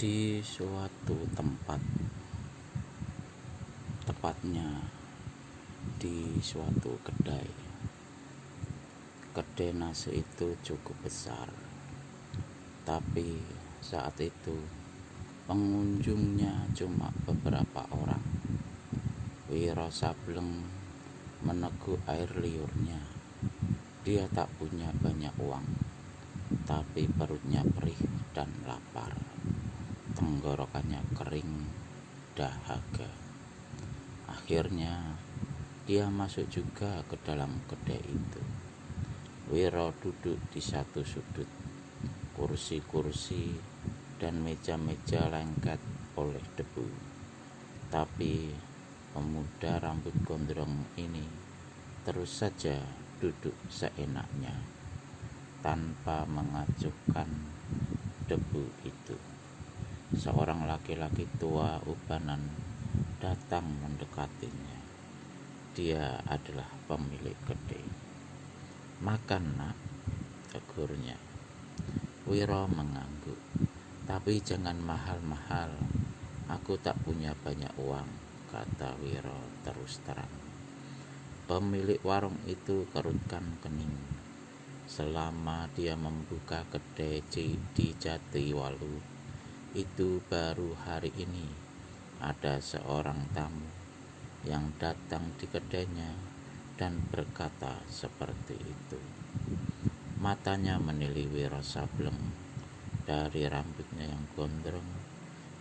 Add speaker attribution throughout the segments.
Speaker 1: Di suatu tempat, tepatnya di suatu kedai. Kedai nasi itu cukup besar, tapi saat itu pengunjungnya cuma beberapa orang. Wiro Sableng meneguk air liurnya. Dia tak punya banyak uang, tapi perutnya perih dan lapar. Tenggorokannya kering, dahaga. Akhirnya dia masuk juga ke dalam kedai itu. Wiro duduk di satu sudut. Kursi-kursi dan meja-meja lengket oleh debu. Tapi pemuda rambut gondrong ini terus saja duduk seenaknya tanpa mengacuhkan debu itu. Seorang laki-laki tua ubanan datang mendekatinya. Dia adalah pemilik kedai. "Makan, Nak," tegurnya. Wiro mengangguk. "Tapi jangan mahal-mahal. Aku tak punya banyak uang," kata Wiro terus terang. Pemilik warung itu kerutkan kening. Selama dia membuka kedai di Jatiwalu, itu baru hari ini ada seorang tamu yang datang di kedainya dan berkata seperti itu. Matanya menilai Wiro Sableng dari rambutnya yang gondrong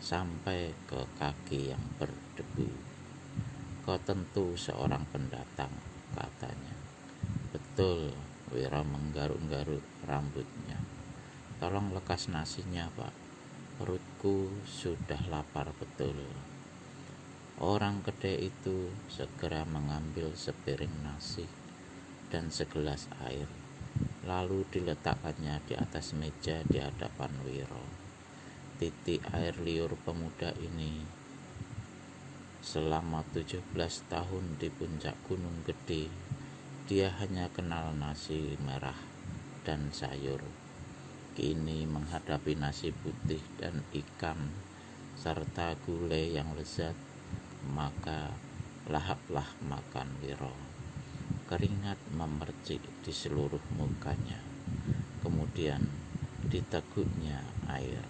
Speaker 1: sampai ke kaki yang berdebu. "Kau tentu seorang pendatang," katanya. "Betul," Wiro menggaruk-garuk rambutnya. "Tolong lekas nasinya, Pak. Perutku sudah lapar betul." Orang kedai itu segera mengambil sepiring nasi dan segelas air, lalu diletakkannya di atas meja di hadapan Wiro. Titik air liur pemuda ini selama 17 tahun di puncak Gunung Gede, dia hanya kenal nasi merah dan sayur. Kini menghadapi nasi putih dan ikan serta gulai yang lezat, maka lahaplah makan Wiro. Keringat memercik di seluruh mukanya. Kemudian diteguknya air.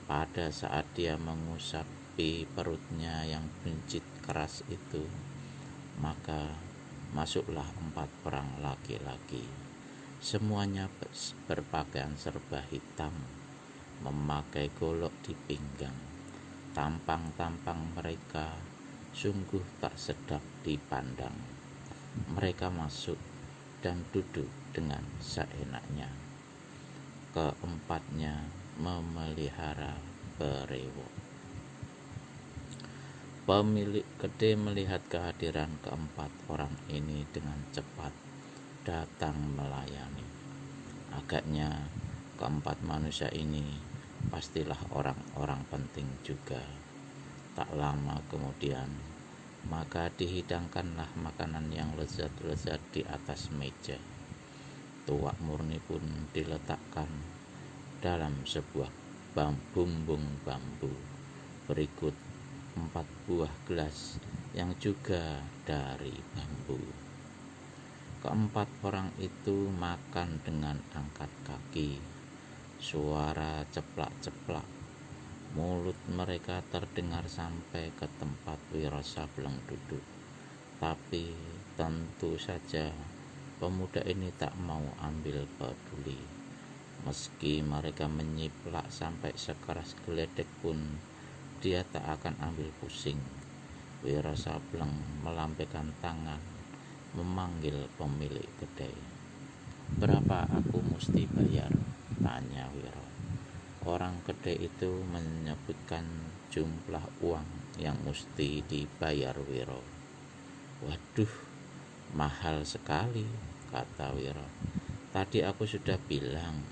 Speaker 1: Pada saat dia mengusapi perutnya yang buncit keras itu, maka masuklah 4 orang laki-laki. Semuanya berpakaian serba hitam, memakai golok di pinggang. Tampang-tampang mereka sungguh tak sedap dipandang. Mereka masuk dan duduk dengan seenaknya. Keempatnya memelihara berewok. Pemilik kedai melihat kehadiran keempat orang ini dengan cepat datang melayani. Agaknya keempat manusia ini pastilah orang-orang penting juga. Tak lama kemudian, maka dihidangkanlah makanan yang lezat-lezat di atas meja. Tuak murni pun diletakkan dalam sebuah bumbung bambu. Berikut 4 buah gelas yang juga dari bambu. Keempat orang itu makan dengan angkat kaki. Suara ceplak-ceplak. Mulut mereka terdengar sampai ke tempat Wiro Sableng duduk. Tapi tentu saja pemuda ini tak mau ambil peduli. Meski mereka menyiplak sampai sekeras geledek pun, dia tak akan ambil pusing. Wiro Sableng melambaikan tangan, memanggil pemilik kedai. "Berapa aku mesti bayar?" tanya Wiro. Orang kedai itu menyebutkan jumlah uang yang mesti dibayar Wiro. "Waduh, mahal sekali," kata Wiro. "Tadi aku sudah bilang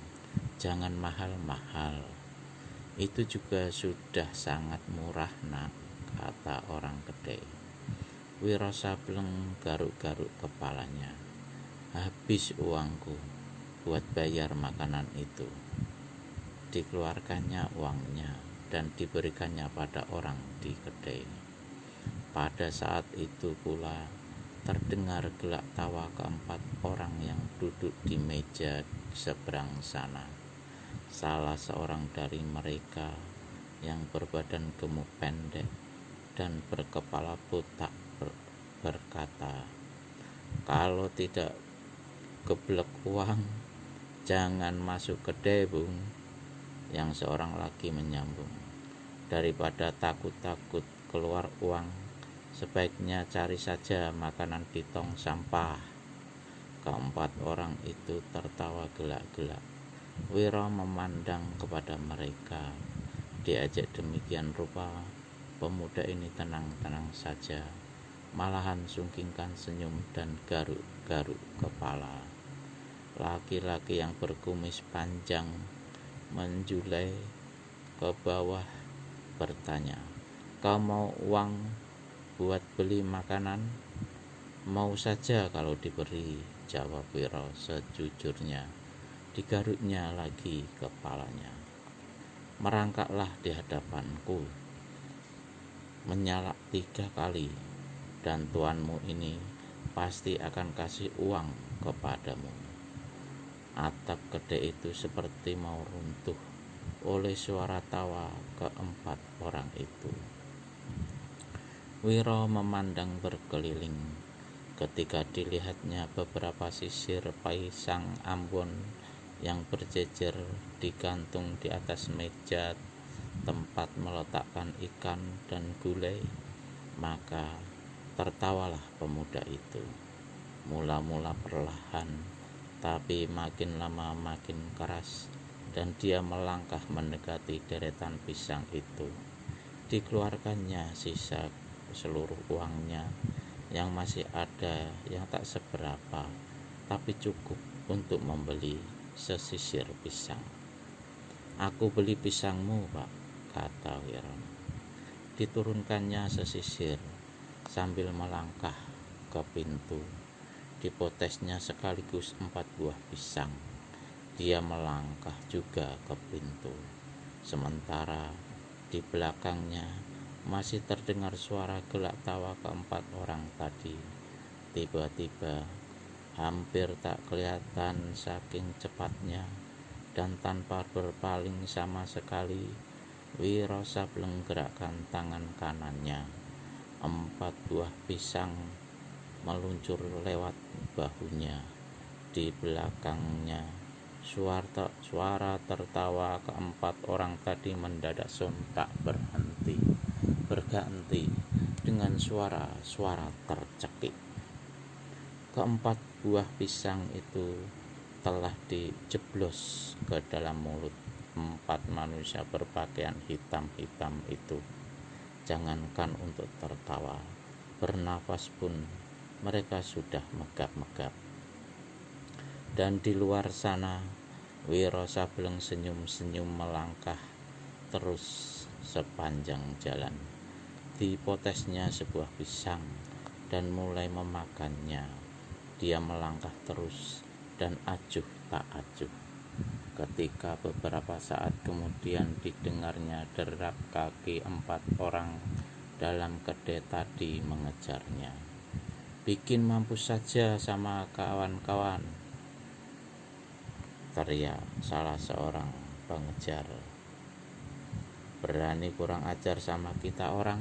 Speaker 1: jangan mahal-mahal. Itu juga sudah sangat murah, Nak," kata orang kedai. Wiro Sableng garuk-garuk kepalanya. "Habis uangku buat bayar makanan itu." Dikeluarkannya uangnya dan diberikannya pada orang di kedai. Pada saat itu pula terdengar gelak tawa keempat orang yang duduk di meja seberang sana. Salah seorang dari mereka yang berbadan gemuk pendek dan berkepala botak berkata, "Kalau tidak geblek uang, jangan masuk kedai, Bung." Yang seorang lagi menyambung, "Daripada takut-takut keluar uang, sebaiknya cari saja makanan di tong sampah." Keempat orang itu tertawa gelak-gelak. Wiro memandang kepada mereka. Diajak demikian rupa, pemuda ini tenang-tenang saja, malahan sungkingkan senyum dan garuk-garuk kepala. Laki-laki yang berkumis panjang menjulai ke bawah bertanya, "Kau mau uang buat beli makanan?" "Mau saja kalau diberi," jawab Wiro sejujurnya. Digaruknya lagi kepalanya. "Merangkaklah di hadapanku, menyalak 3 kali, dan tuanmu ini pasti akan kasih uang kepadamu." Atap kedai itu seperti mau runtuh oleh suara tawa keempat orang itu. Wiro memandang berkeliling. Ketika dilihatnya beberapa sisir paisang Ambon yang berjejer digantung di atas meja tempat meletakkan ikan dan gulai, maka tertawalah pemuda itu. Mula-mula perlahan, tapi makin lama makin keras, dan dia melangkah mendekati deretan pisang itu. Dikeluarkannya sisa seluruh uangnya yang masih ada, yang tak seberapa, tapi cukup untuk membeli sesisir pisang. "Aku beli pisangmu, Pak," kata Wiro. Diturunkannya sesisir sambil melangkah ke pintu. Dipotesnya sekaligus 4 buah pisang. Dia melangkah juga ke pintu. Sementara di belakangnya masih terdengar suara gelak tawa keempat orang tadi. Tiba-tiba, hampir tak kelihatan saking cepatnya dan tanpa berpaling sama sekali, Wiro Sableng gerakkan tangan kanannya. 4 buah pisang meluncur lewat bahunya. Di belakangnya, suara tertawa keempat orang tadi mendadak sontak berganti dengan suara tercekik. Keempat buah pisang itu telah dijeblos ke dalam mulut 4 manusia berpakaian hitam-hitam itu. Jangankan untuk tertawa, bernafas pun mereka sudah megap-megap. Dan di luar sana, Wiro Sableng senyum-senyum melangkah terus sepanjang jalan. Dipotesnya sebuah pisang dan mulai memakannya. Dia melangkah terus dan acuh tak acuh. Ketika beberapa saat kemudian didengarnya derap kaki 4 orang dalam kedai tadi mengejarnya. "Bikin mampus saja sama kawan-kawan," teriak salah seorang pengejar. "Berani kurang ajar sama kita orang,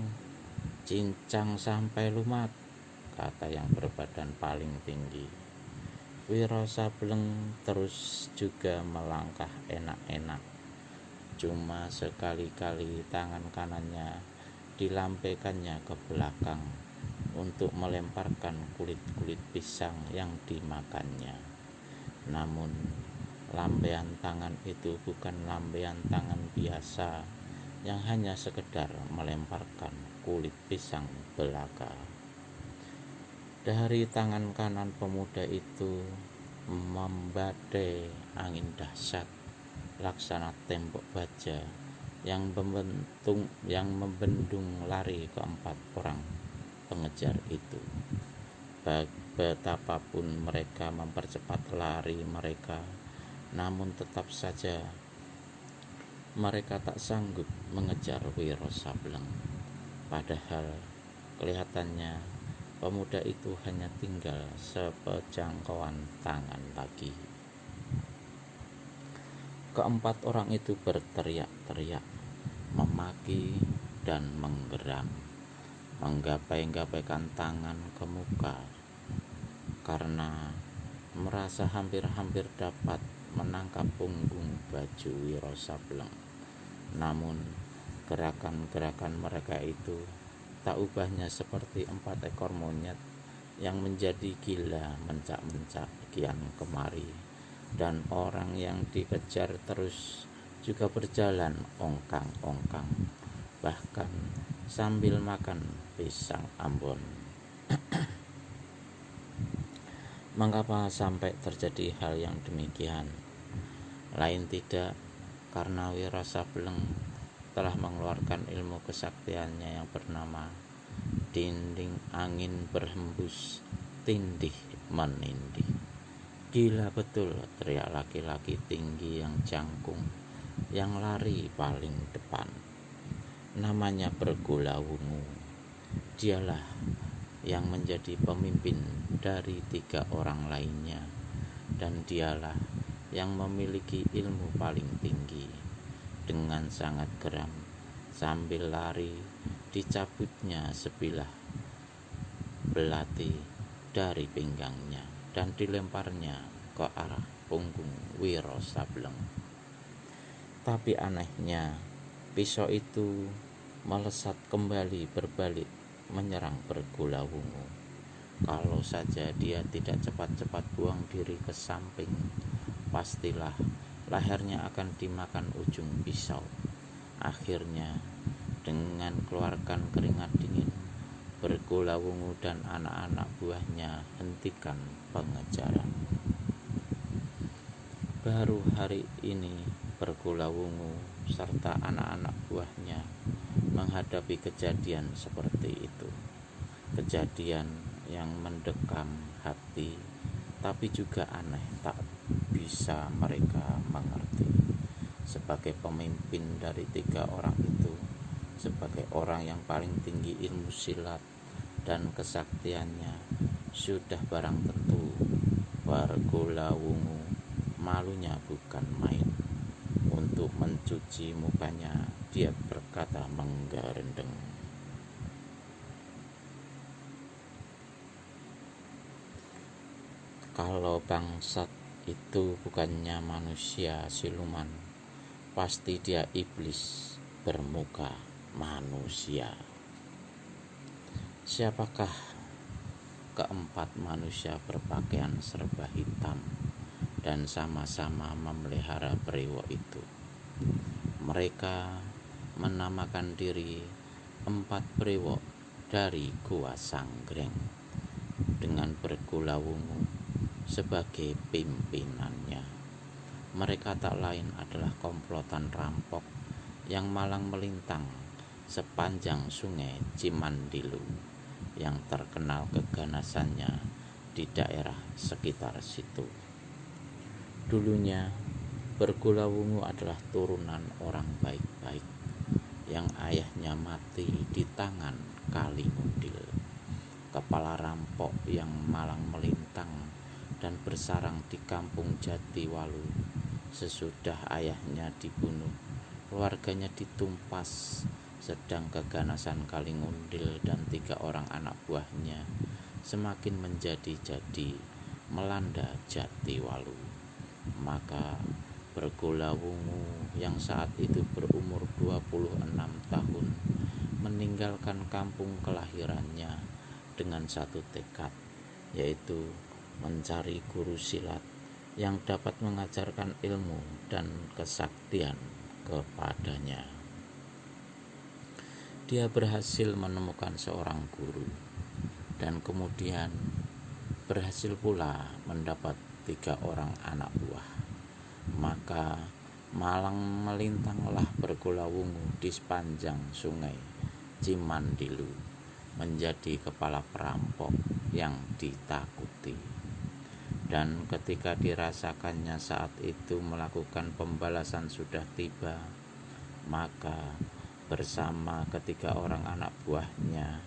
Speaker 1: cincang sampai lumat," kata yang berbadan paling tinggi. Wiro Sableng terus juga melangkah enak-enak. Cuma sekali-kali tangan kanannya dilampaikannya ke belakang untuk melemparkan kulit-kulit pisang yang dimakannya. Namun lambaian tangan itu bukan lambaian tangan biasa yang hanya sekedar melemparkan kulit pisang belaka. Dari tangan kanan pemuda itu membadai angin dahsyat laksana tembok baja yang membendung lari keempat orang pengejar itu. Betapapun mereka mempercepat lari mereka, namun tetap saja mereka tak sanggup mengejar Wiro Sableng. Padahal kelihatannya pemuda itu hanya tinggal sepejangkauan tangan lagi. Keempat orang itu berteriak-teriak, memaki dan menggeram, menggapai-gapaikan tangan ke muka karena merasa hampir-hampir dapat menangkap punggung baju Wiro Sableng. Namun gerakan-gerakan mereka itu tak ubahnya seperti 4 ekor monyet yang menjadi gila mencak-mencak kian kemari, dan orang yang dikejar terus juga berjalan ongkang-ongkang, bahkan sambil makan pisang Ambon. Mengapa sampai terjadi hal yang demikian? Lain tidak karena Wiro Sableng telah mengeluarkan ilmu kesaktiannya yang bernama dinding angin berhembus tindih menindih. Gila betul, teriak laki-laki tinggi yang jangkung yang lari paling depan. Namanya Bergulawungu. Dialah yang menjadi pemimpin dari 3 orang lainnya, dan dialah yang memiliki ilmu paling tinggi. Dengan sangat geram, sambil lari, dicabutnya sebilah belati dari pinggangnya dan dilemparnya ke arah punggung Wiro Sableng. Tapi anehnya, pisau itu melesat kembali berbalik menyerang Bergulawungu. Kalau saja dia tidak cepat-cepat buang diri ke samping, pastilah lehernya akan dimakan ujung pisau. Akhirnya, dengan keluarkan keringat dingin, Bergulawungu dan anak-anak buahnya hentikan pengejaran. Baru hari ini Bergulawungu serta anak-anak buahnya menghadapi kejadian seperti itu. Kejadian yang mendekam hati, tapi juga aneh, tak bisa mereka mengerti. Sebagai pemimpin dari 3 orang itu, sebagai orang yang paling tinggi ilmu silat dan kesaktiannya, sudah barang tentu Bergulawungu malunya bukan main. Untuk mencuci mukanya, dia berkata menggerendeng, "Kalau bangsat itu bukannya manusia siluman, pasti dia iblis bermuka manusia." Siapakah keempat manusia berpakaian serba hitam dan sama-sama memelihara brewok itu? Mereka menamakan diri 4 brewok dari Gua Sanggreng, dengan Bergulawungu sebagai pimpinannya. Mereka tak lain adalah komplotan rampok yang malang melintang sepanjang sungai Cimandilu, yang terkenal keganasannya di daerah sekitar situ. Dulunya Bergulawungu adalah turunan orang baik-baik yang ayahnya mati di tangan Kali Ngundil, kepala rampok yang malang melintang dan bersarang di kampung Jatiwalu. Sesudah ayahnya dibunuh, keluarganya ditumpas, sedang keganasan Kali Ngundil dan 3 orang anak buahnya semakin menjadi-jadi melanda Jatiwalu. Maka Bergulawungu yang saat itu berumur 26 tahun meninggalkan kampung kelahirannya dengan satu tekad, yaitu mencari guru silat yang dapat mengajarkan ilmu dan kesaktian kepadanya. Dia berhasil menemukan seorang guru, dan kemudian berhasil pula mendapat 3 orang anak buah. Maka malang melintanglah Bergulawungu di sepanjang sungai Cimandilu, menjadi kepala perampok yang ditakuti. Dan ketika dirasakannya saat itu melakukan pembalasan sudah tiba, Maka bersama ketiga orang anak buahnya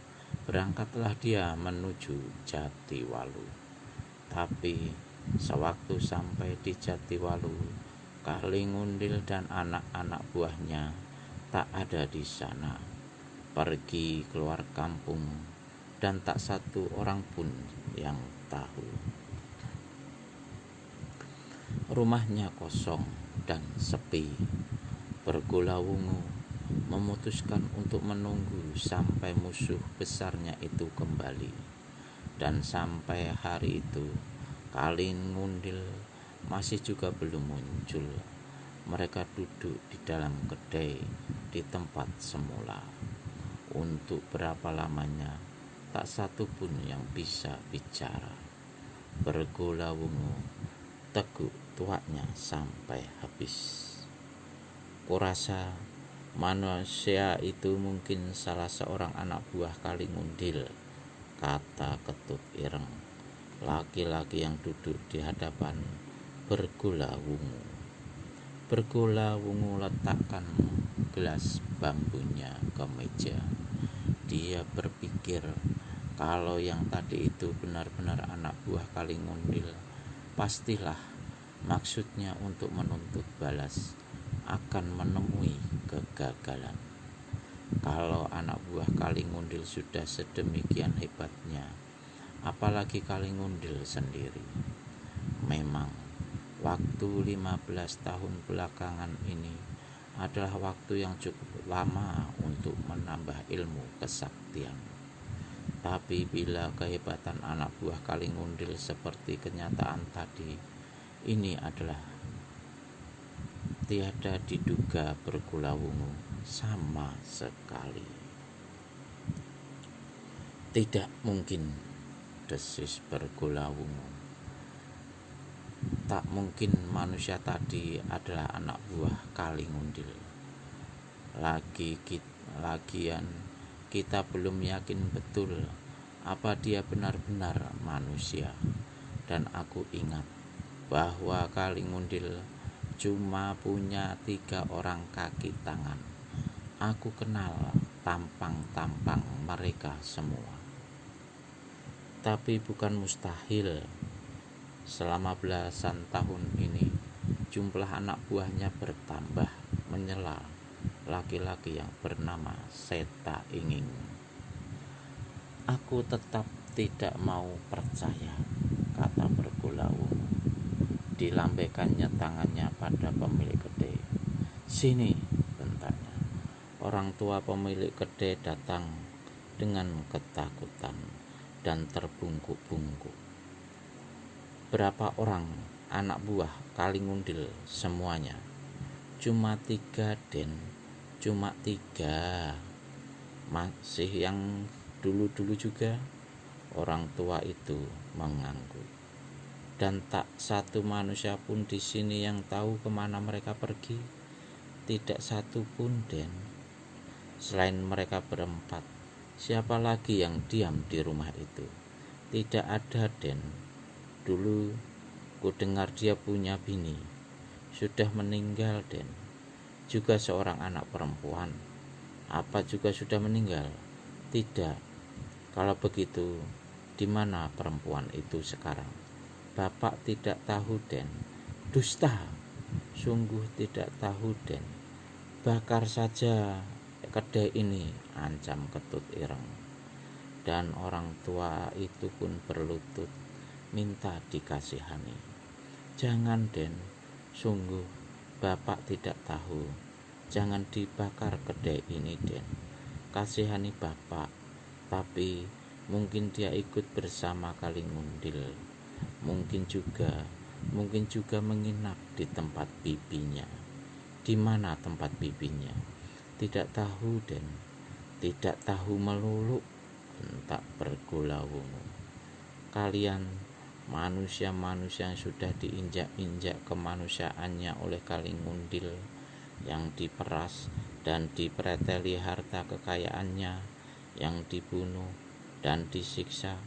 Speaker 1: berangkatlah dia menuju Jatiwalu. Tapi sewaktu sampai di Jatiwalu, Kalingundil dan anak-anak buahnya tak ada di sana. Pergi keluar kampung dan tak satu orang pun yang tahu. Rumahnya kosong dan sepi. Bergulawungu memutuskan untuk menunggu sampai musuh besarnya itu kembali. Dan sampai hari itu Kalingundil masih juga belum muncul. Mereka duduk di dalam kedai di tempat semula. Untuk berapa lamanya tak satu pun yang bisa bicara. Bergulawungu teguk tuaknya sampai habis. Kurasa manusia itu mungkin salah seorang anak buah Kalingundil, kata Ketut Ireng, laki-laki yang duduk di hadapan Bergulawungu. Bergulawungu letakkan gelas bambunya ke meja. Dia berpikir kalau yang tadi itu benar-benar anak buah Kalingundil, pastilah maksudnya untuk menuntut balas akan menemui kegagalan. Kalau anak buah Kalingundil sudah sedemikian hebatnya, apalagi Kalingundil sendiri. Memang waktu 15 tahun belakangan ini adalah waktu yang cukup lama untuk menambah ilmu kesaktian. Tapi bila kehebatan anak buah Kalingundil seperti kenyataan tadi, ini adalah tiada diduga Bergulawungu sama sekali. Tidak mungkin, desis Bergulawungu. Tak mungkin manusia tadi adalah anak buah Kalingundil. Lagian kita belum yakin betul apa dia benar-benar manusia. Dan aku ingat bahwa Kalingundil cuma punya 3 orang kaki tangan. Aku kenal tampang-tampang mereka semua. Tapi bukan mustahil selama belasan tahun ini jumlah anak buahnya bertambah, menyela laki-laki yang bernama Seta Inging. Aku tetap tidak mau percaya, kata Bergulawungu. Dilambaikannya tangannya pada pemilik kedai. Sini, bentaknya. Orang tua pemilik kedai datang dengan ketakutan dan terbungkuk-bungkuk. Berapa orang anak buah Kalingundil semuanya? Cuma 3, Den. Cuma 3. Masih yang dulu-dulu juga? Orang tua itu mengangguk. Dan tak satu manusia pun di sini yang tahu kemana mereka pergi. Tidak satu pun, Den. Selain mereka berempat, siapa lagi yang diam di rumah itu? Tidak ada, Den. Dulu ku dengar dia punya bini. Sudah meninggal, Den. Juga seorang anak perempuan. Apa juga sudah meninggal? Tidak. Kalau begitu, di mana perempuan itu sekarang? Bapak tidak tahu, Den. Dusta. Sungguh tidak tahu, Den. Bakar saja kedai ini, ancam Ketut Ireng. Dan orang tua itu pun berlutut minta dikasihani. Jangan, Den. Sungguh Bapak tidak tahu. Jangan dibakar kedai ini, Den. Kasihani Bapak. Tapi mungkin dia ikut bersama Kalingundil. Mungkin juga menginap di tempat bibinya. Di mana tempat bibinya? Tidak tahu, Den. Tidak tahu melulu, bentak Bergulawungu. Kalian manusia-manusia yang sudah diinjak-injak kemanusiaannya oleh Kalingundil, yang diperas dan dipreteli harta kekayaannya, yang dibunuh dan disiksa,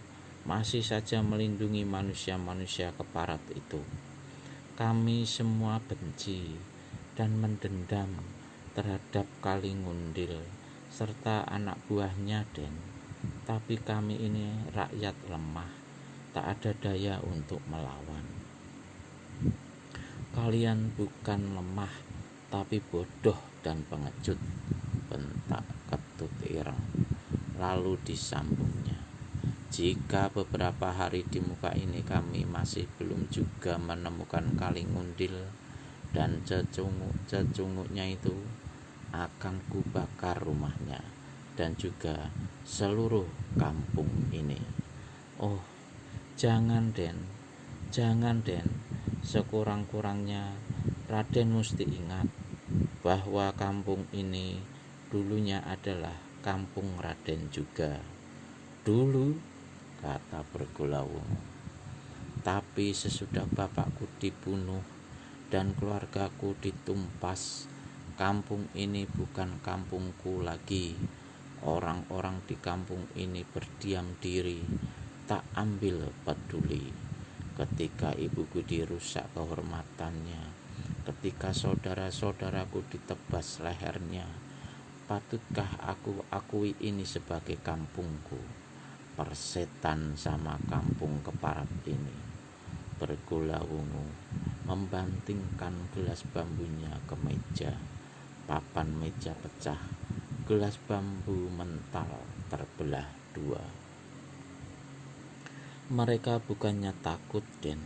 Speaker 1: masih saja melindungi manusia-manusia keparat itu. Kami semua benci dan mendendam terhadap Kalingundil serta anak buahnya, Den. Tapi kami ini rakyat lemah, tak ada daya untuk melawan. Kalian bukan lemah, tapi bodoh dan pengecut, bentak Ketut Ireng. Lalu disambungnya, jika beberapa hari di muka ini kami masih belum juga menemukan Kalingundil dan cecunguknya itu, akan kubakar rumahnya dan juga seluruh kampung ini. Oh, jangan, Den, jangan, Den. Sekurang-kurangnya Raden musti ingat bahwa kampung ini dulunya adalah kampung Raden juga. Dulu, kata Bergulawungu, tapi sesudah bapakku dibunuh dan keluargaku ditumpas, kampung ini bukan kampungku lagi. Orang-orang di kampung ini berdiam diri, tak ambil peduli. Ketika ibuku dirusak kehormatannya, ketika saudara-saudaraku ditebas lehernya, patutkah aku akui ini sebagai kampungku? Persetan sama kampung keparat ini. Bergulawungu membantingkan gelas bambunya ke meja. Papan meja pecah, gelas bambu mental terbelah dua. Mereka bukannya takut, Den,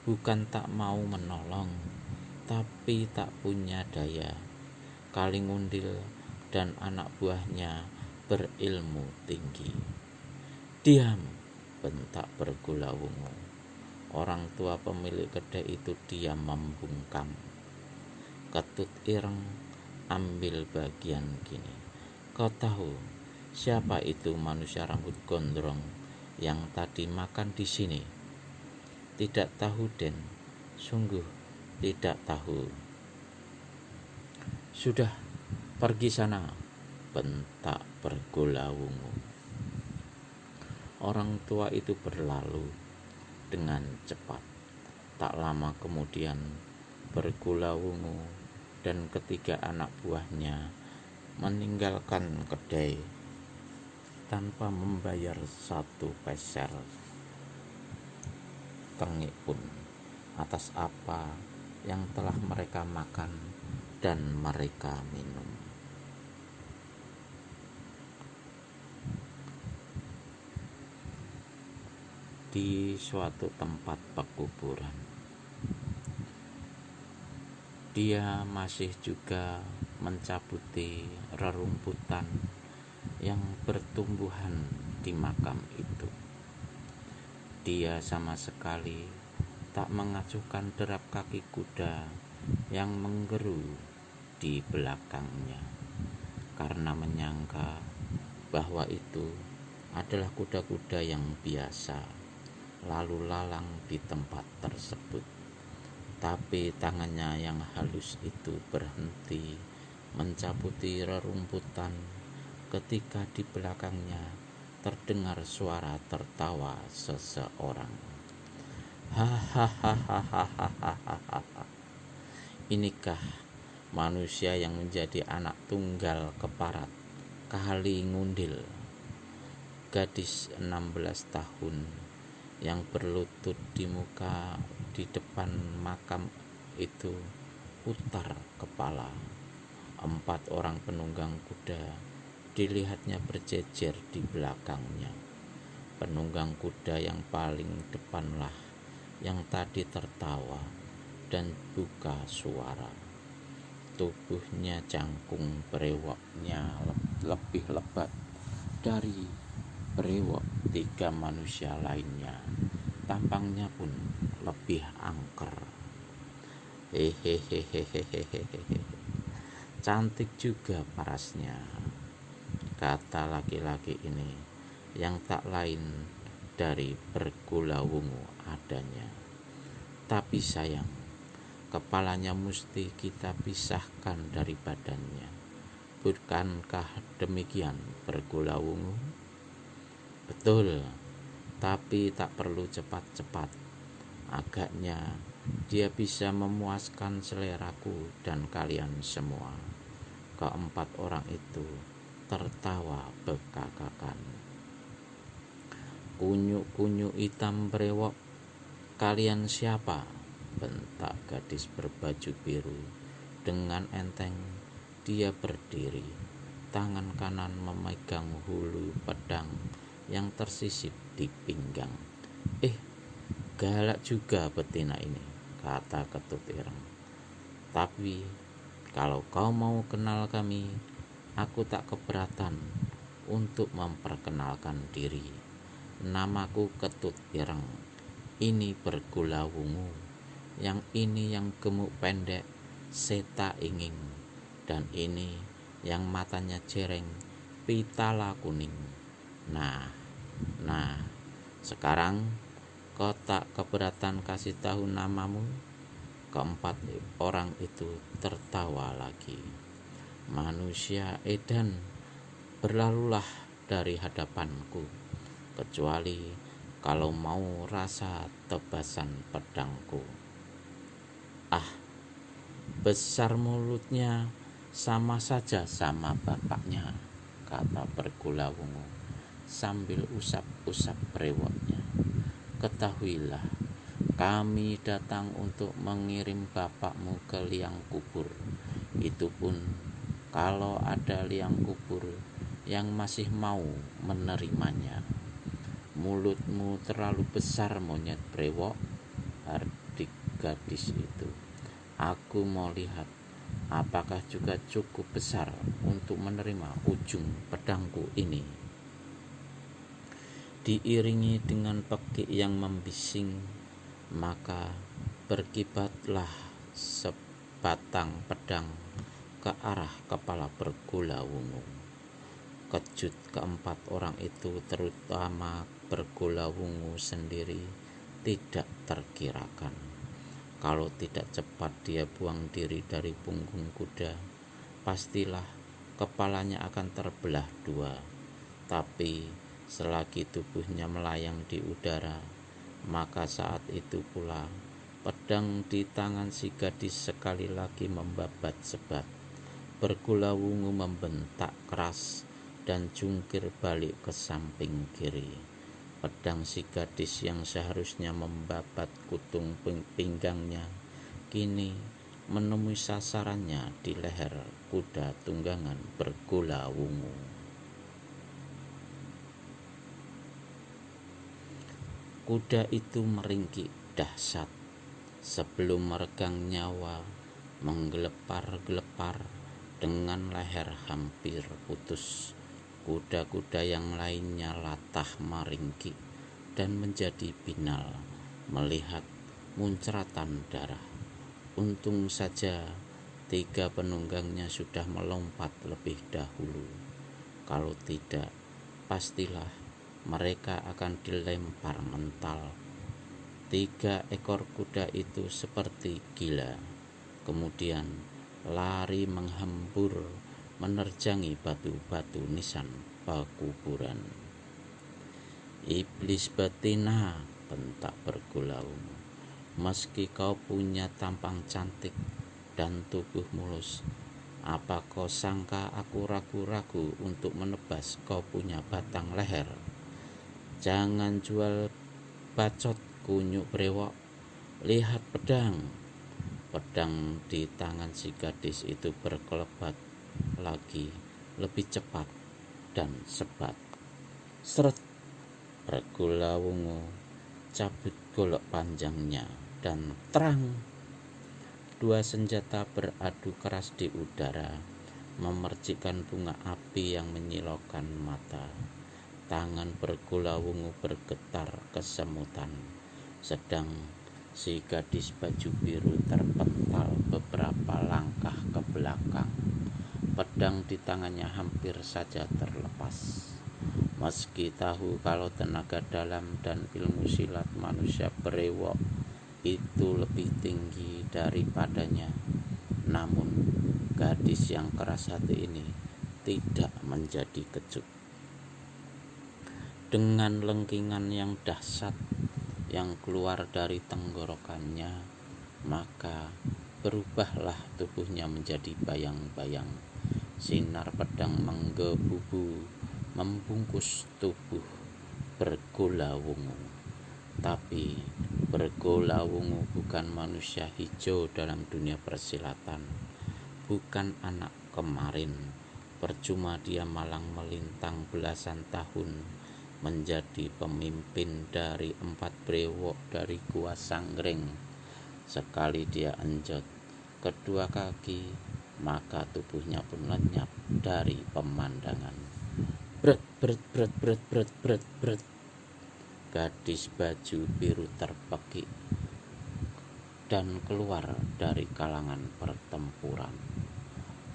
Speaker 1: bukan tak mau menolong, tapi tak punya daya. Kalingundil dan anak buahnya berilmu tinggi. Diam, bentak Bergulawungu. Orang tua pemilik kedai itu diam membungkam. Ketut Ireng ambil bagian gini. Kau tahu siapa itu manusia rambut gondrong yang tadi makan di sini? Tidak tahu, Den. Sungguh tidak tahu. Sudah, pergi sana, bentak Bergulawungu. Orang tua itu berlalu dengan cepat. Tak lama kemudian Bergulawungu dan ketiga anak buahnya meninggalkan kedai tanpa membayar 1 peser tengik pun atas apa yang telah mereka makan dan mereka minum. Di suatu tempat pekuburan, dia masih juga mencabuti rerumputan yang bertumbuhan di makam itu. Dia sama sekali tak mengacuhkan derap kaki kuda yang menggeru di belakangnya, karena menyangka bahwa itu adalah kuda-kuda yang biasa lalu lalang di tempat tersebut. Tapi tangannya yang halus itu berhenti mencabuti rerumputan ketika di belakangnya terdengar suara tertawa seseorang. Hahaha. Inikah manusia yang menjadi anak tunggal keparat Kalingundil? Gadis 16 tahun yang berlutut di muka di depan makam itu putar kepala. 4 orang penunggang kuda dilihatnya berjejer di belakangnya. Penunggang kuda yang paling depanlah yang tadi tertawa dan buka suara. Tubuhnya cangkung, brewoknya lebih lebat dari brewok 3 manusia lainnya. Tampangnya pun lebih angker. Hehehehehehehe. Cantik juga parasnya, kata laki-laki ini yang tak lain dari Bergulawungu adanya. Tapi sayang, kepalanya mesti kita pisahkan dari badannya. Bukankah demikian, Bergulawungu? Betul, tapi tak perlu cepat-cepat. Agaknya dia bisa memuaskan seleraku dan kalian semua. keempat orang itu tertawa bekakakan. "Kunyuk-kunyuk hitam brewok, kalian siapa?" bentak gadis berbaju biru. Dengan enteng dia berdiri, tangan kanan memegang hulu pedang yang tersisip di pinggang. Galak juga betina ini," kata Ketut Ireng. "Tapi kalau kau mau kenal kami, aku tak keberatan untuk memperkenalkan diri. Namaku Ketut Ireng. Ini Bergula Wungu. Yang ini yang gemuk pendek, Seta Inging. Dan ini yang matanya jereng, Pitala Kuning. Nah, sekarang kau tak keberatan kasih tahu namamu?" Keempat orang itu tertawa lagi. "Manusia edan, berlalulah dari hadapanku, kecuali kalau mau rasa tebasan pedangku." "Ah, besar mulutnya, sama saja sama bapaknya," kata Bergula Wungu sambil usap-usap brewoknya. "Ketahuilah, kami datang untuk mengirim bapakmu ke liang kubur. Itu pun kalau ada liang kubur yang masih mau menerimanya." "Mulutmu terlalu besar, monyet brewok," hardik gadis itu. "Aku mau lihat apakah juga cukup besar untuk menerima ujung pedangku ini." Diiringi dengan pekik yang membising, maka berkibatlah sebatang pedang ke arah kepala Bergula Wungu. Kejut keempat orang itu, terutama Bergula Wungu sendiri, tidak terkirakan. Kalau tidak cepat dia buang diri dari punggung kuda, pastilah kepalanya akan terbelah dua. Tapi selagi tubuhnya melayang di udara, maka saat itu pula pedang di tangan si gadis sekali lagi membabat sebat. Bergula Wungu membentak keras dan jungkir balik ke samping kiri. Pedang si gadis yang seharusnya membabat kutung pinggangnya kini menemui sasarannya di leher kuda tunggangan Bergula Wungu. Kuda itu meringkik dahsyat. Sebelum meregang nyawa, menggelepar-gelepar dengan leher hampir putus. Kuda-kuda yang lainnya latah meringkik dan menjadi binal melihat muncratan darah. Untung saja 3 penunggangnya sudah melompat lebih dahulu. Kalau tidak, pastilah mereka akan dilempar mental. 3 ekor kuda itu seperti gila, kemudian lari menghembur menerjangi batu-batu nisan pekuburan. "Iblis betina," bentak Bergula Wungu, "meski kau punya tampang cantik dan tubuh mulus, apa kau sangka aku ragu-ragu untuk menebas kau punya batang leher? Jangan jual bacot, kunyuk brewok. Lihat pedang." Pedang di tangan si gadis itu berkelebat lagi lebih cepat dan sebat. Seret! Bergula Wungu cabut golok panjangnya dan terang! 2 senjata beradu keras di udara, memercikkan bunga api yang menyilaukan mata. Tangan Bergula Wungu bergetar kesemutan, sedang si gadis baju biru terpental beberapa langkah ke belakang. Pedang di tangannya hampir saja terlepas. Meski tahu kalau tenaga dalam dan ilmu silat manusia brewok itu lebih tinggi daripadanya, namun gadis yang keras hati ini tidak menjadi kecut. Dengan lengkingan yang dahsyat yang keluar dari tenggorokannya, maka berubahlah tubuhnya menjadi bayang-bayang Sinar pedang menggebu-gebu membungkus tubuh Bergolawungu. Tapi Bergolawungu bukan manusia hijau dalam dunia persilatan, bukan anak kemarin. Percuma dia malang melintang belasan tahun menjadi pemimpin dari 4 brewok dari Gua Sanggring. Sekali dia enjot kedua kaki, maka tubuhnya pun lenyap dari pemandangan. Bret, bret, bret, bret, bret, bret, bret. Gadis baju biru terpekik dan keluar dari kalangan pertempuran.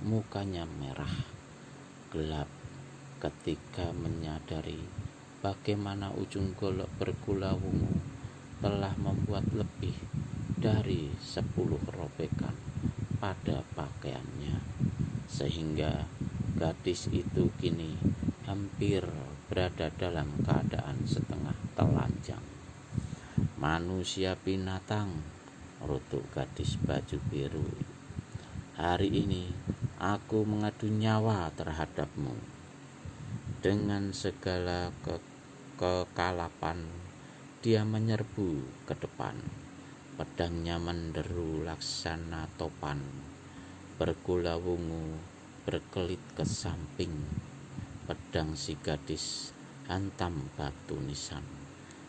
Speaker 1: Mukanya merah, gelap ketika menyadari bagaimana ujung golok Bergolawungu telah membuat lebih dari 10 robekan pada pakaiannya, sehingga gadis itu kini hampir berada dalam keadaan setengah telanjang. Manusia binatang, rutuk gadis baju biru. Hari ini aku mengadu nyawa terhadapmu. Dengan segala kekalapan, dia menyerbu ke depan. Pedangnya menderu laksana topan. Bergolawungu berkelit ke samping. Pedang si gadis hantam batu nisan,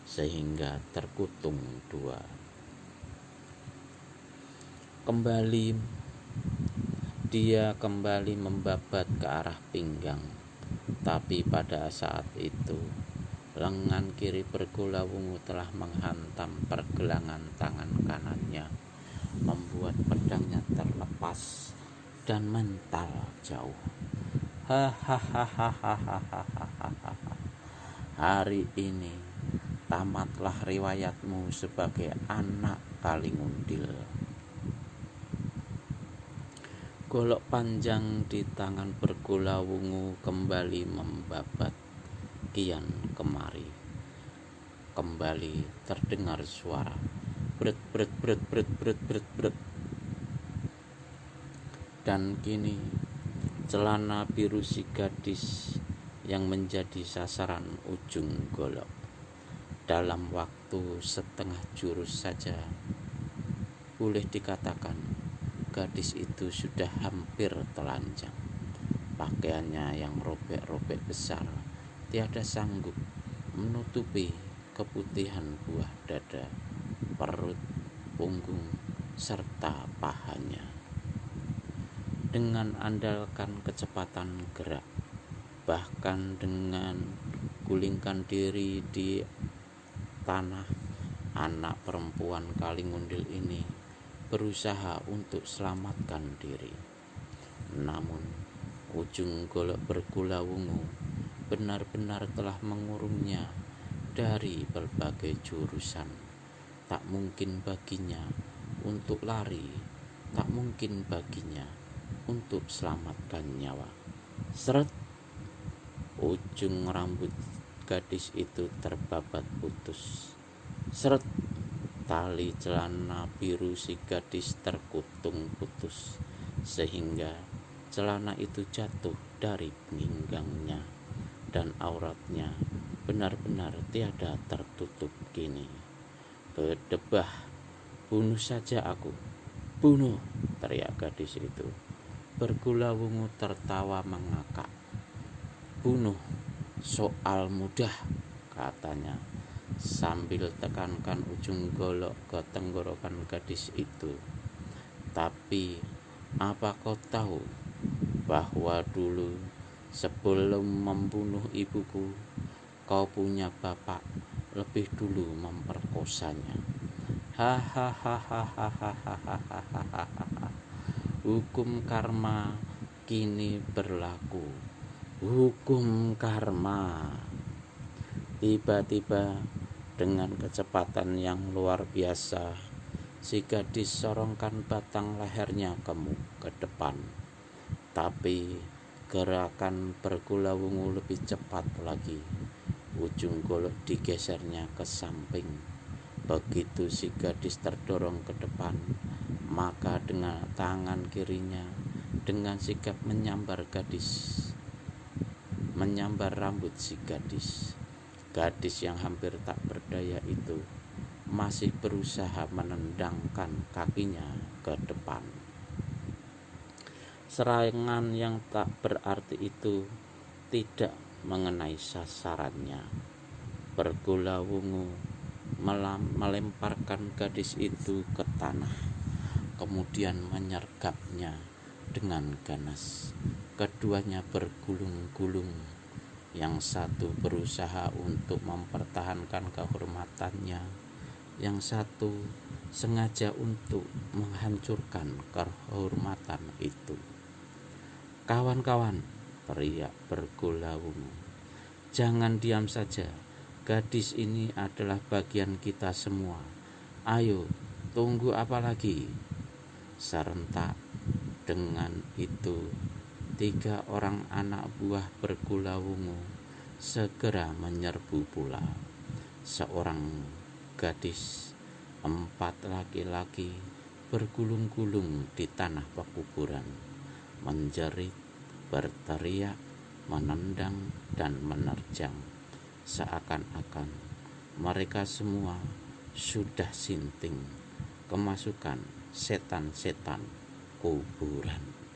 Speaker 1: sehingga terkutung 2. Dia kembali membabat ke arah pinggang. Tapi pada saat itu lengan kiri Bergolawungu telah menghantam pergelangan tangan kanannya, membuat pedangnya terlepas dan mental jauh. Hari ini tamatlah riwayatmu sebagai anak Kalingundil. Golok panjang di tangan Bergolawungu kembali membabat kian kemari. Kembali terdengar suara bret bret bret bret bret bret bret. Dan kini celana biru si gadis yang menjadi sasaran ujung golok. Dalam waktu setengah jurus saja, boleh dikatakan gadis itu sudah hampir telanjang. Pakaiannya yang robek-robek besar tiada sanggup menutupi keputihan buah dada, perut, punggung, serta pahanya. Dengan andalkan kecepatan gerak, bahkan dengan gulingkan diri di tanah, anak perempuan Kalingundil ini berusaha untuk selamatkan diri. Namun ujung golok Bergolawungu benar-benar telah mengurungnya dari berbagai jurusan. Tak mungkin baginya untuk lari, tak mungkin baginya untuk selamatkan nyawa. Seret, ujung rambut gadis itu terbabat putus. Seret, tali celana biru si gadis terkutung putus, sehingga celana itu jatuh dari pinggangnya dan auratnya benar-benar tiada tertutup kini. Berdebah, bunuh saja aku, bunuh, teriak gadis itu. Bergolawungu tertawa mengakak. Bunuh, soal mudah, katanya, sambil tekankan ujung golok ke tenggorokan gadis itu. Tapi apa kau tahu bahwa dulu sebelum membunuh ibuku, kau punya bapak lebih dulu memperkosanya. Hukum karma kini berlaku. Hukum karma. Tiba-tiba dengan kecepatan yang luar biasa, si gadis sorongkan batang lehernya ke depan. Tapi gerakan Bergolawungu lebih cepat lagi. Ujung golok digesernya ke samping. Begitu si gadis terdorong ke depan, maka dengan tangan kirinya dengan sikap menyambar rambut si gadis. Gadis yang hampir tak berdaya itu masih berusaha menendangkan kakinya ke depan. Serangan yang tak berarti itu tidak mengenai sasarannya. Bergulawungu melemparkan gadis itu ke tanah, kemudian menyergapnya dengan ganas. Keduanya bergulung-gulung. Yang satu berusaha untuk mempertahankan kehormatannya, yang satu sengaja untuk menghancurkan kehormatan itu. "Kawan-kawan," teriak bergulawungu, "jangan diam saja. Gadis ini adalah bagian kita semua. Ayo, tunggu apa lagi?" Serentak dengan itu, 3 orang anak buah bergulawungu segera menyerbu pula. Seorang gadis, 4 laki-laki bergulung-gulung di tanah pekuburan, menjerit, berteriak, menendang, dan menerjang, seakan-akan mereka semua sudah sinting kemasukan setan-setan kuburan.